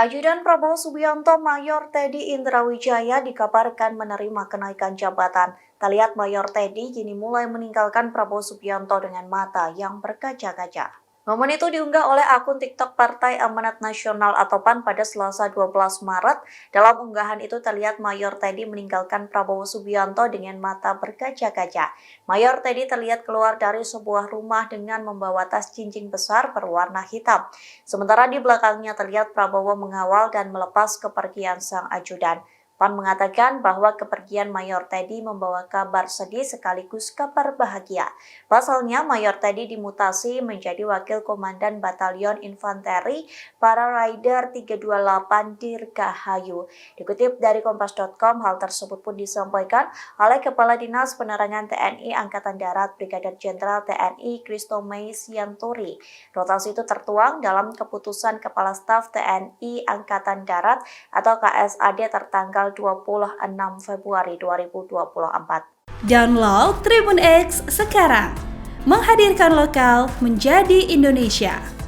Ajudan Prabowo Subianto Mayor Teddy Indrawijaya dikabarkan menerima kenaikan jabatan. Terlihat Mayor Teddy kini mulai meninggalkan Prabowo Subianto dengan mata yang berkaca-kaca. Momen itu diunggah oleh akun TikTok Partai Amanat Nasional atau PAN pada Selasa 12 Maret. Dalam unggahan itu terlihat Mayor Teddy meninggalkan Prabowo Subianto dengan mata berkaca-kaca. Mayor Teddy terlihat keluar dari sebuah rumah dengan membawa tas jinjing besar berwarna hitam. Sementara di belakangnya terlihat Prabowo mengawal dan melepas kepergian sang ajudan. PAN mengatakan bahwa kepergian Mayor Teddy membawa kabar sedih sekaligus kabar bahagia. Pasalnya, Mayor Teddy dimutasi menjadi Wakil Komandan Batalion Infanteri Para Rider 328 Dirgahayu. Dikutip dari Kompas.com, hal tersebut pun disampaikan oleh Kepala Dinas Penerangan TNI Angkatan Darat Brigadir Jenderal TNI Christomei Sianturi. Rotasi itu tertuang dalam keputusan Kepala Staf TNI Angkatan Darat atau KSAD tertanggal 26 Februari 2024. Download Tribun X sekarang, menghadirkan lokal menjadi Indonesia.